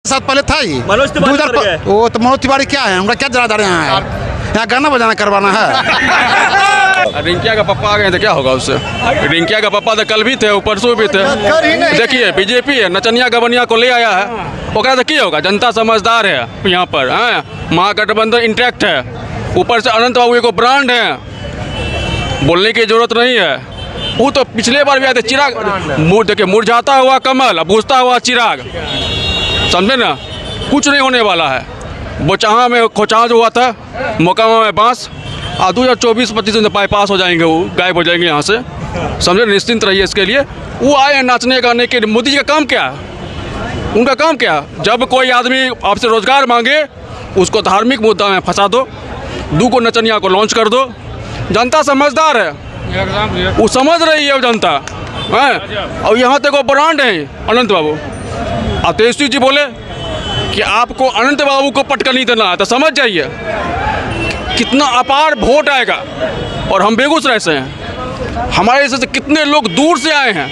साथ पहले था ही मनोज तिवारी वो तो मनोज तिवारी क्या है, उनका क्या जरा यहाँ गाना बजाना करवाना है। रिंकिया का पप्पा आ गए तो क्या होगा उससे। रिंकिया का पप्पा तो कल भी थे, परसों भी थे। देखिए बीजेपी है, नचनिया गबनिया को ले आया है, वो कहते क्या होगा। जनता समझदार है यहाँ पर, महागठबंधन इंटैक्ट है, ऊपर से अनंत बाबू को ब्रांड है, बोलने की जरूरत नहीं है। वो तो पिछले बार भी आए थे, चिराग देखिए मुरझाता हुआ कमल, बुझता हुआ चिराग, समझे ना, कुछ नहीं होने वाला है। बोचहा में खोचाज हुआ था, मोकामा में बांस, 2024-25 में बाईपास हो जाएंगे, वो गायब हो जाएंगे यहाँ से, समझे। निश्चिंत रहिए इसके लिए। वो आए हैं नाचने गाने के। मोदी जी का काम क्या है, उनका काम क्या। जब कोई आदमी आपसे रोजगार मांगे उसको धार्मिक मुद्दा में फंसा दो, को नचनिया को लॉन्च कर दो। जनता समझदार है, वो समझ रही है जनता है। और यहाँ तक वो ब्रांड है अनंत बाबू। और तेजस्वी जी बोले कि आपको अनंत बाबू को पटका नहीं देना है, तो समझ जाइए कितना अपार वोट आएगा। और हम बेगूसराय से हैं, हमारे से कितने लोग दूर से आए हैं,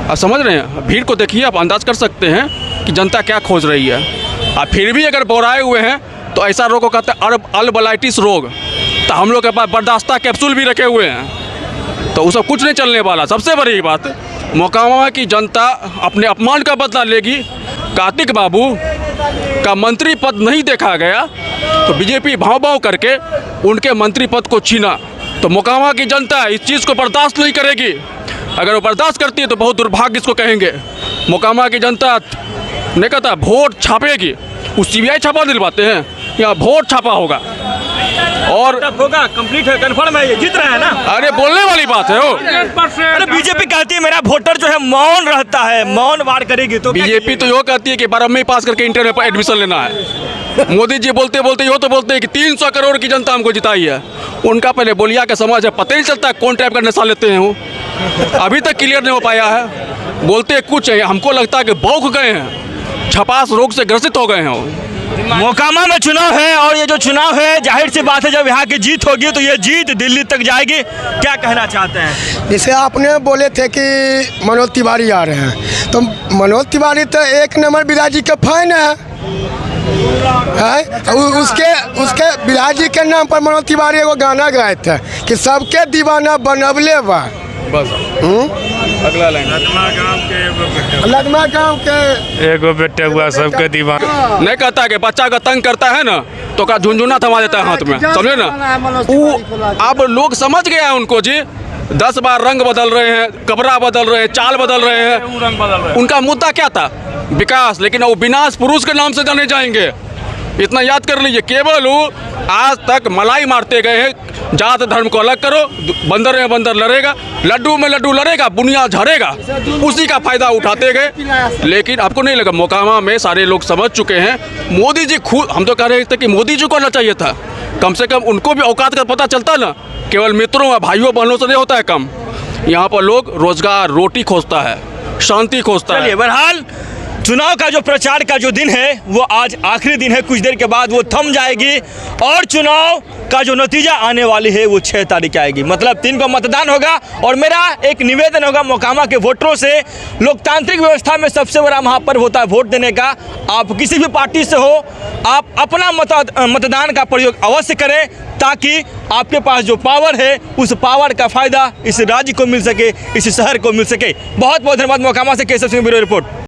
आप समझ रहे हैं। भीड़ को देखिए, आप अंदाज कर सकते हैं कि जनता क्या खोज रही है। और फिर भी अगर बोराए हुए हैं तो ऐसा रोग को कहते हैं अल्बलाइटिस रोग। तो हम लोग के पास बर्दाश्ता कैप्सूल भी रखे हुए हैं, तो उसका कुछ नहीं चलने वाला। सबसे बड़ी बात, मोकामा की जनता अपने अपमान का बदला लेगी। कार्तिक बाबू का मंत्री पद नहीं देखा गया तो बीजेपी भाव भाव करके उनके मंत्री पद को छीना, तो मोकामा की जनता इस चीज़ को बर्दाश्त नहीं करेगी। अगर वो बर्दाश्त करती है तो बहुत दुर्भाग्य इसको कहेंगे। मोकामा की जनता ने कहता वोट छापेगी, वो सीबीआई छापा दिलवाते हैं, यहाँ वोट छापा होगा और होगा। कंप्लीट है, कंफर्म है, ये जीत रहा है ना। अरे बोलने वाली बात है वो। अरे बीजेपी कहती है मेरा वोटर जो है मौन रहता है, मौन वार करेगी। तो बीजेपी तो यो कहती है कि 12वीं पास करके इंटर में एडमिशन लेना है। मोदी जी बोलते बोलते यो तो बोलते हैं कि 300 करोड़ की जनता हमको जिताई है। उनका पहले बोलिया का समाज है, पता ही नहीं चलता कौन टाइप का नशा लेते हैं वो, अभी तक क्लियर नहीं हो पाया है। बोलते कुछ है, हमको लगता है कि बौख गए हैं, छपास रोग से ग्रसित हो गए हैं वो। मोकामा में चुनाव है और ये जो चुनाव है जाहिर सी बात है, जब यहाँ की जीत होगी तो ये जीत दिल्ली तक जाएगी। क्या कहना चाहते हैं। जैसे आपने बोले थे कि मनोज तिवारी आ रहे हैं, तो मनोज तिवारी तो एक नंबर बिराज जी के फैन है। उसके बिराज जी के नाम पर मनोज तिवारी एगो गाना गाए थे कि सबके दीवाना बनवले बा। बस अगला लाइन, लदमा गाँव के एगो बेटे हुआ सबके दीवाना। नहीं कहता कि बच्चा का तंग करता है ना तो का झुंझुना थमा देता है हाथ में, समझे ना। वो अब लोग समझ गया है उनको जी। 10 बार रंग बदल रहे हैं, कपड़ा बदल रहे हैं, चाल बदल रहे हैं। उनका मुद्दा क्या था, विकास, लेकिन वो विनाश पुरुष के नाम से जाने जाएंगे। इतना याद कर लीजिए, केवल वो आज तक मलाई मारते गए हैं। जात धर्म को अलग करो, बंदर में बंदर लड़ेगा, लड्डू में लड्डू लड़ेगा, बुनिया झड़ेगा, उसी का फायदा उठाते गए। लेकिन आपको नहीं लगा मोकामा में सारे लोग समझ चुके हैं। मोदी जी खुद, हम तो कह रहे थे कि मोदी जी को आना चाहिए था, कम से कम उनको भी औकात का पता चलता ना। केवल मित्रों भाइयों बहनों से नहीं होता है कम। यहाँ पर लोग रोजगार, रोटी खोजता है, शांति खोजता है। बहरहाल चुनाव का जो प्रचार का जो दिन है वो आज आखिरी दिन है, कुछ देर के बाद वो थम जाएगी और चुनाव का जो नतीजा आने वाली है वो 6 तारीख आएगी। मतलब 3 को मतदान होगा। और मेरा एक निवेदन होगा मोकामा के वोटरों से, लोकतांत्रिक व्यवस्था में सबसे बड़ा महापर्व होता है वोट देने का। आप किसी भी पार्टी से हो, आप अपना मतदान का प्रयोग अवश्य करें, ताकि आपके पास जो पावर है उस पावर का फायदा इस राज्य को मिल सके, इस शहर को मिल सके। बहुत बहुत धन्यवाद। मोकामा से केशव सिंह, ब्यूरो रिपोर्ट।